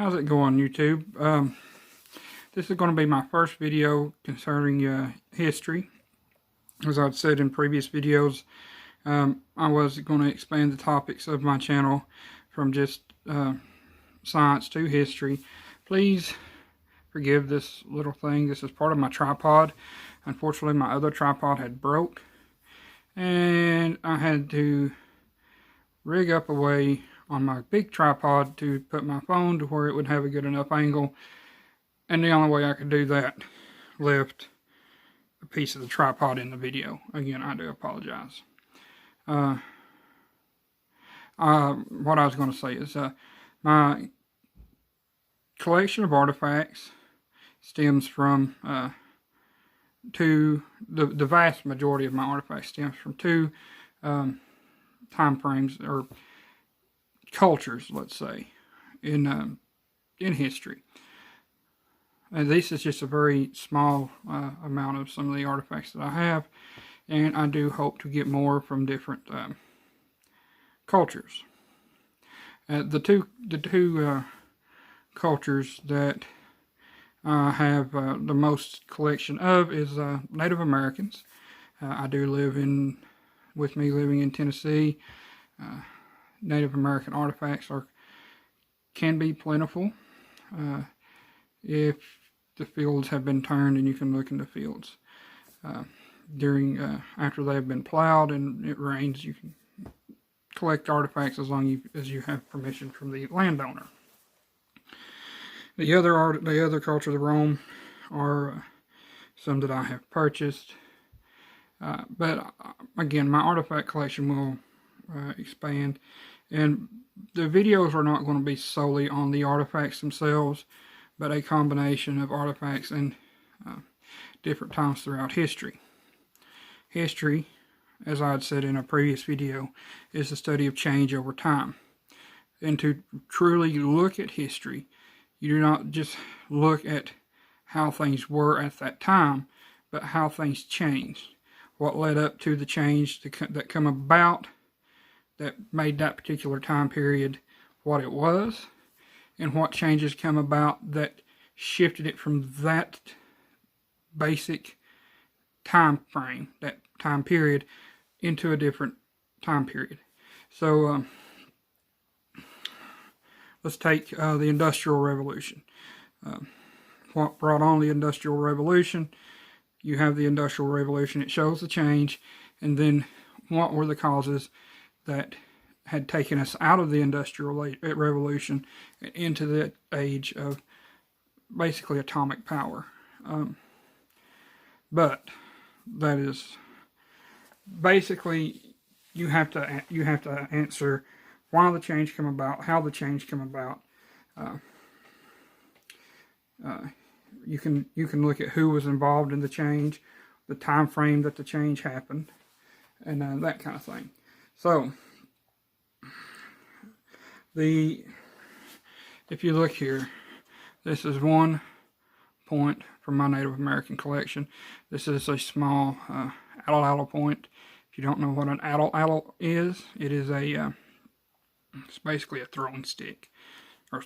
How's it going, YouTube? This is going to be my first video concerning history. As I've said in previous videos, I was going to expand the topics of my channel from just science to history. Please forgive this little thing. This is part of my tripod. Unfortunately, my other tripod had broke, and I had to rig up a way on my big tripod to put my phone to where it would have a good enough angle, and the only way I could do that, lift a piece of the tripod in the video. Again, I do apologize. What I was going to say is my collection of artifacts stems from the vast majority of my artifacts stems from two time frames, or cultures, let's say, in history. And this is just a very small amount of some of the artifacts that I have, and I do hope to get more from different cultures. The two cultures that I have the most collection of is Native Americans. I do live living in Tennessee. Native American artifacts can be plentiful if the fields have been turned and you can look in the fields. After they have been plowed and it rains, you can collect artifacts as long as you have permission from the landowner. The other cultures of Rome are some that I have purchased. But again, my artifact collection will expand, and the videos are not going to be solely on the artifacts themselves, but a combination of artifacts and different times throughout history. History, as I had said in a previous video, is the study of change over time. And to truly look at history, you do not just look at how things were at that time, but how things changed. What led up to the change that come about that made that particular time period what it was, and what changes come about that shifted it from that basic time frame, that time period, into a different time period. So let's take the Industrial Revolution. What brought on the Industrial Revolution? You have the Industrial Revolution. It shows the change, and then what were the causes that had taken us out of the Industrial Revolution and into the age of basically atomic power. But that is basically, you have to answer why the change came about, how the change came about. You can look at who was involved in the change, the time frame that the change happened, and that kind of thing. So, if you look here, this is one point from my Native American collection. This is a small atlatl point. If you don't know what an atlatl is, it is it's basically a throwing stick, or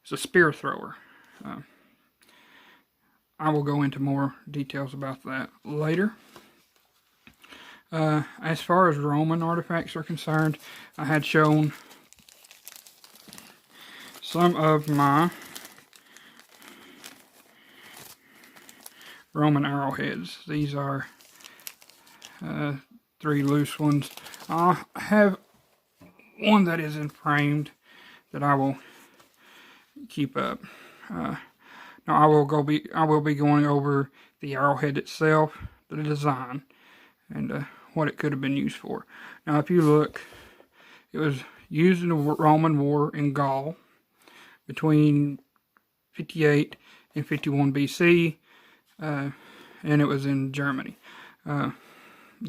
it's a spear thrower. I will go into more details about that later. As far as Roman artifacts are concerned, I had shown some of my Roman arrowheads. These are 3 loose ones. I have one that is framed that I will keep up. Now I will be going over the arrowhead itself, the design, and what it could have been used for. Now, if you look, it was used in the Roman war in Gaul between 58 and 51 BC, and it was in Germany.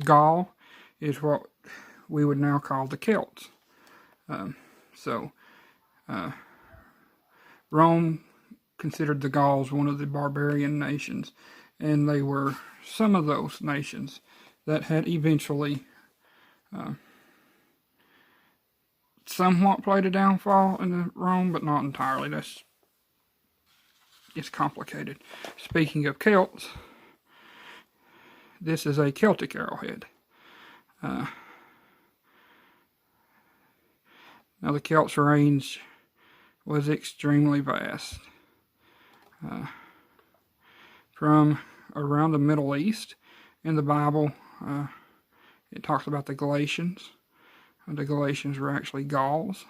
Gaul is what we would now call the Celts. Rome considered the Gauls one of the barbarian nations, and they were some of those nations that had eventually somewhat played a downfall in the Rome, but not entirely. It's complicated. Speaking of Celts, this is a Celtic arrowhead. Now the Celts' range was extremely vast. From around the Middle East, in the Bible, it talks about the Galatians. The Galatians were actually Gauls.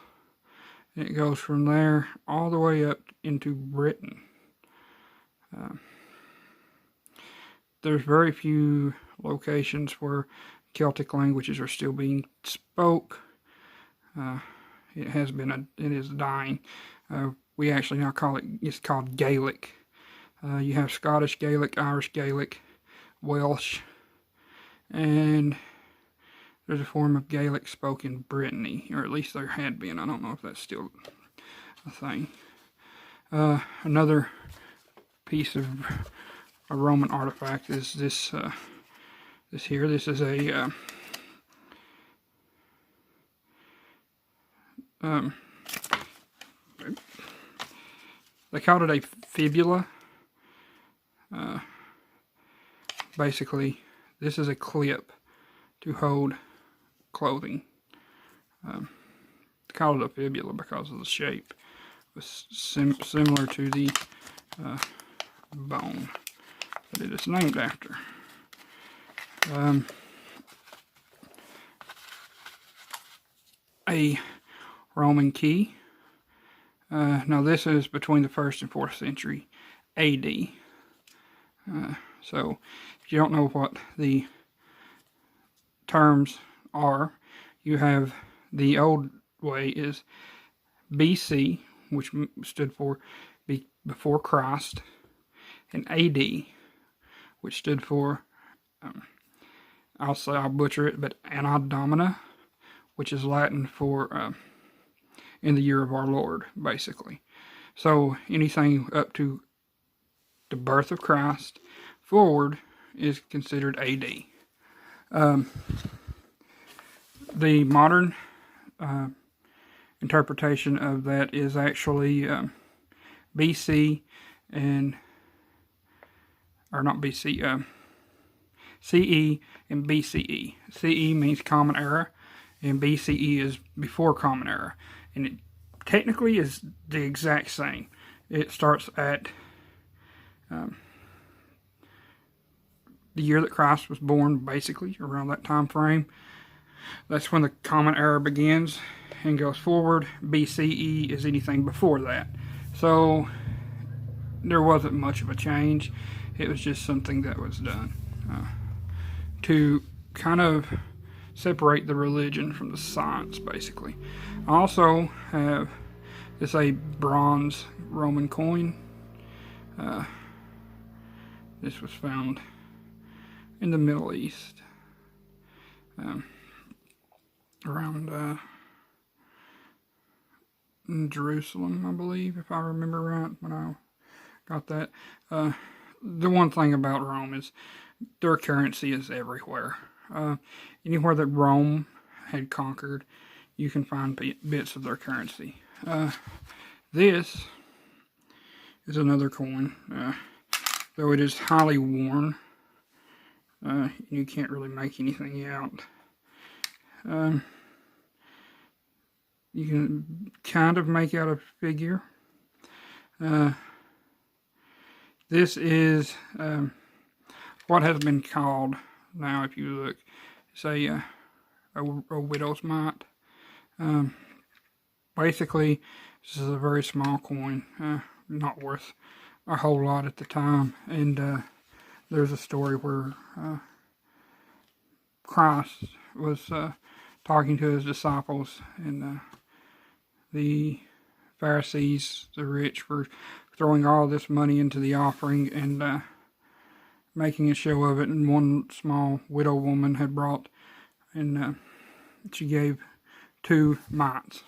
And it goes from there all the way up into Britain. There's very few locations where Celtic languages are still being spoke. It is dying. We actually now call it's called Gaelic. You have Scottish Gaelic, Irish Gaelic, Welsh, and there's a form of Gaelic spoken in Brittany, or at least there had been. I don't know if that's still a thing. Another piece of a Roman artifact is this here. This is a they called it a fibula. Basically, this is a clip to hold clothing. They called it a fibula because of the shape. It was similar to the bone that it is named after. A Roman key. Now this is between the 1st and 4th century AD. So if you don't know what the terms are, you have the old way is BC, which stood for before Christ, and AD, which stood for, I'll butcher it, but Anno Domini, which is Latin for in the year of our Lord, basically. So anything up to the birth of Christ forward is considered AD. The modern interpretation of that is actually BC CE and BCE. CE means Common Era, and BCE is before Common Era. And it technically is the exact same. It starts at the year that Christ was born, basically, around that time frame. That's when the Common Era begins and goes forward. BCE is anything before that. So there wasn't much of a change. It was just something that was done to kind of separate the religion from the science, basically. I also have a bronze Roman coin. This was found in the Middle East, around in Jerusalem, I believe, if I remember right when I got that. The one thing about Rome is their currency is everywhere. Anywhere that Rome had conquered, you can find bits of their currency. This is another coin, though it is highly worn. You can't really make anything out. You can kind of make out a figure. This is what has been called, now if you look, say a widow's mite. Basically, this is a very small coin, not worth a whole lot at the time. And there's a story where Christ was talking to his disciples, and the Pharisees, the rich, were throwing all this money into the offering and making a show of it. And one small widow woman had brought, and she gave 2 mites,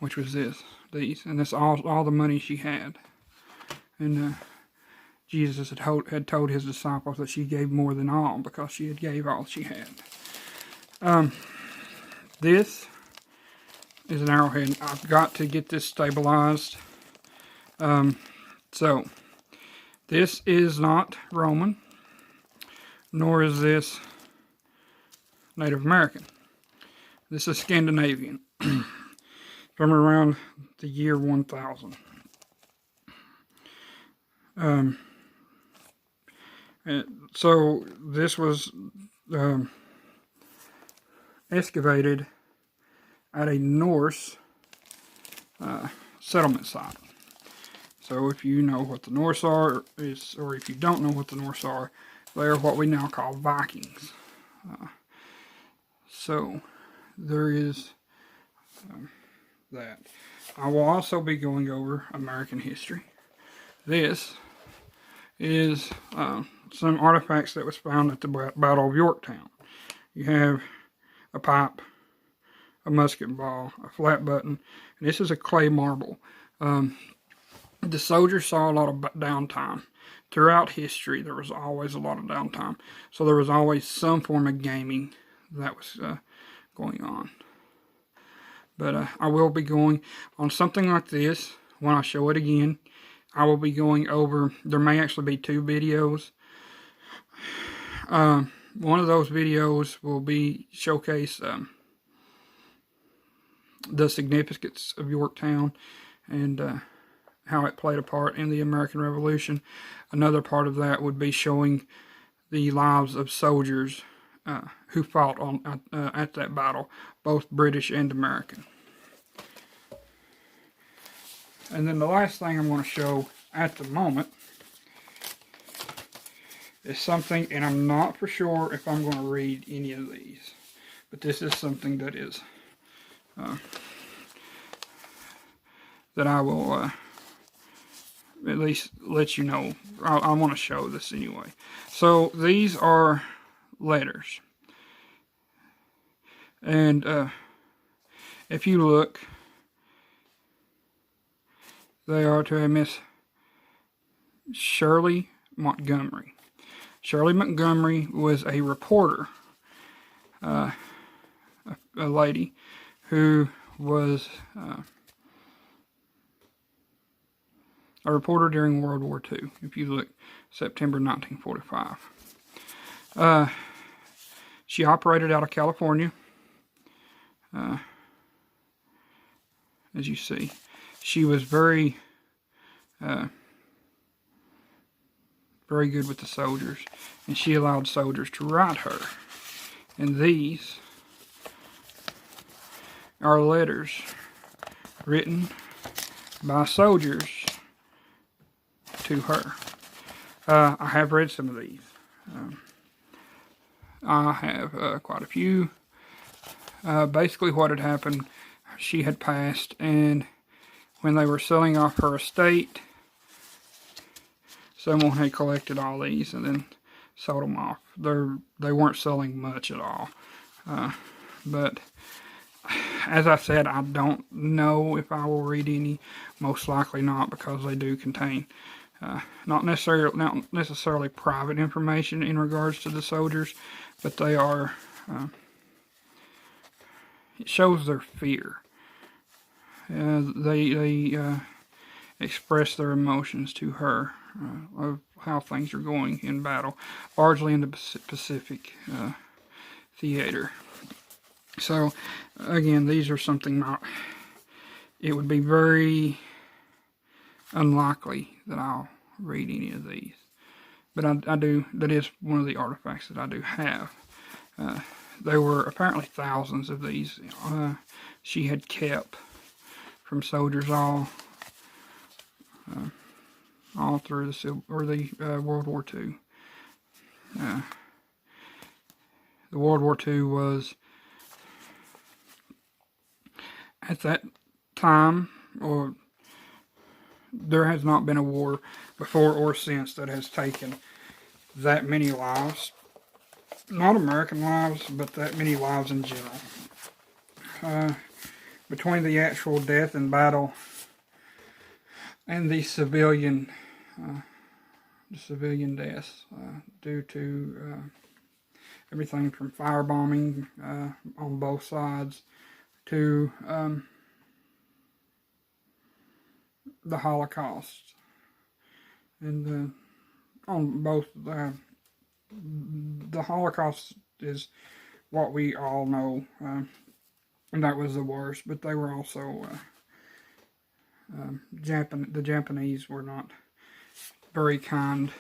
which was these, and that's all the money she had. And Jesus had told his disciples that she gave more than all because she had gave all she had. This is an arrowhead. I've got to get this stabilized. So, this is not Roman, nor is this Native American. This is Scandinavian, from around the year 1000. So this was excavated at a Norse settlement site. So if you know what the Norse are, or if you don't know what the Norse are, they are what we now call Vikings. So there is that. I will also be going over American history. This is some artifacts that was found at the Battle of Yorktown. You have a pipe, a musket ball, a flat button, and this is a clay marble. The soldiers saw a lot of downtime. Throughout history, there was always a lot of downtime. So there was always some form of gaming that was going on. But I will be going on something like this when I show it again. I will be going over, there may actually be 2 videos. One of those videos will be showcase the significance of Yorktown and how it played a part in the American Revolution. Another part of that would be showing the lives of soldiers who fought at that battle, both British and American. And then the last thing I'm going to show at the moment is something, and I'm not for sure if I'm going to read any of these, but this is something that is that I will at least let you know. I want to show this anyway. So these are letters, and if you look, they are to a Miss Shirley Montgomery. Shirley Montgomery was a reporter, a lady who was a reporter during World War II. If you look, September 1945. She operated out of California, as you see. She was very good with the soldiers, and she allowed soldiers to write her. And these are letters written by soldiers to her. I have read some of these. I have quite a few. Basically what had happened, she had passed, and when they were selling off her estate, someone had collected all these and then sold them off. They weren't selling much at all. But as I said, I don't know if I will read any. Most likely not, because they do contain not necessarily private information in regards to the soldiers, but they are. It shows their fear. They express their emotions to her of how things are going in battle, largely in the Pacific theater. So, again, these are something not. It would be very unlikely that I'll read any of these, but I do. That is one of the artifacts that I do have. There were apparently thousands of these she had kept from soldiers all through the World War II. The World War II was, at that time, or there has not been a war before or since that has taken that many lives. Not American lives, but that many lives in general. Between the actual death in battle and the civilian deaths due to everything from firebombing on both sides to the Holocaust. And on both, the Holocaust is what we all know, and that was the worst, but they were also, the Japanese were not very kind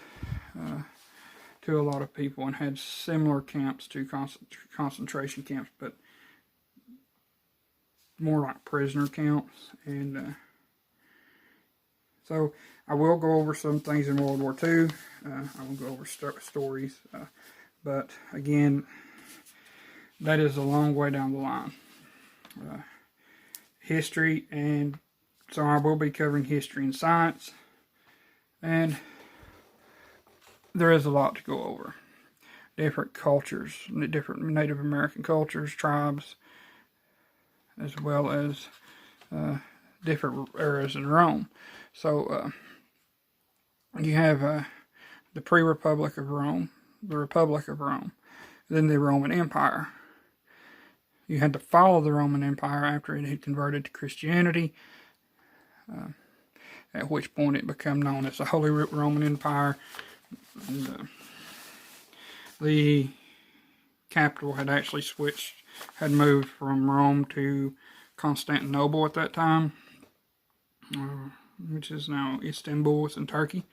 to a lot of people, and had similar camps to concentration camps, but more like prisoner camps. And so I will go over some things in World War II. I will go over stories, but again, that is a long way down the line. History, and so I will be covering history and science, and there is a lot to go over. Different cultures, different Native American cultures, tribes, as well as different eras in Rome. So you have the pre-Republic of Rome, the Republic of Rome, then the Roman Empire. You had to follow the Roman Empire after it had converted to Christianity, at which point it became known as the Holy Roman Empire. And, the capital had actually had moved from Rome to Constantinople at that time, which is now Istanbul. It's in Turkey.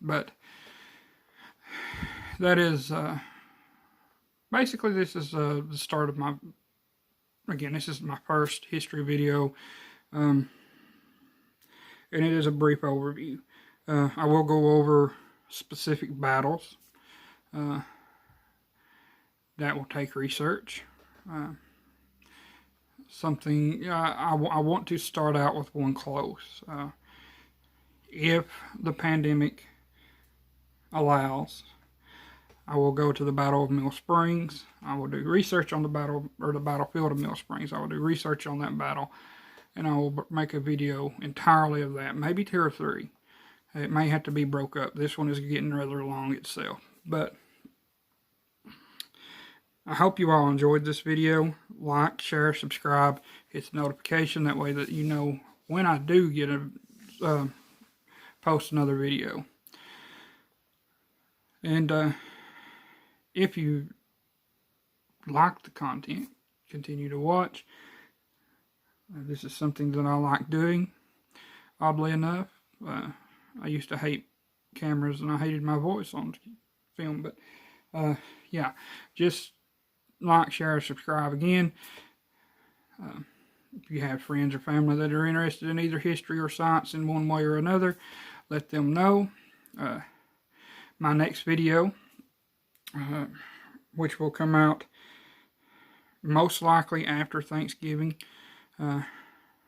But that is, basically this is the start of my, again, this is my first history video, and it is a brief overview. I will go over specific battles. That will take research. I want to start out with one close. If the pandemic allows, I will go to the Battle of Mill Springs. I will do research on the battlefield of Mill Springs. I will do research on that battle, and I will make a video entirely of that, maybe 2 or 3. It may have to be broke up. This one is getting rather long itself, but I hope you all enjoyed this video. Like, share, subscribe, hit the notification, that way that you know when I do get a post another video. And if you like the content, continue to watch. This is something that I like doing, oddly enough. I used to hate cameras, and I hated my voice on film, but yeah, just like, share, subscribe again. If you have friends or family that are interested in either history or science in one way or another, let them know. My next video, which will come out most likely after Thanksgiving,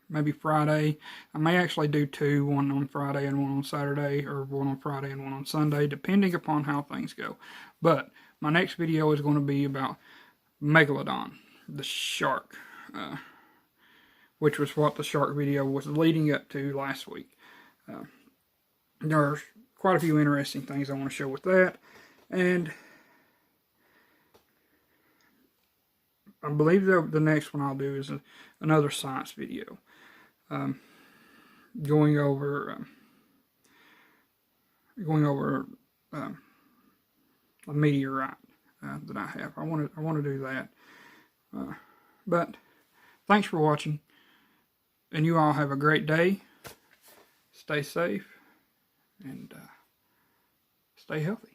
maybe Friday. I may actually do 2, one on Friday and one on Saturday, or one on Friday and one on Sunday, depending upon how things go. But my next video is going to be about Megalodon, the shark, which was what the shark video was leading up to last week. There's quite a few interesting things I want to show with that, and I believe the next one I'll do is another science video, going over a meteorite that I have. I want to do that. But thanks for watching, and you all have a great day. Stay safe and stay healthy.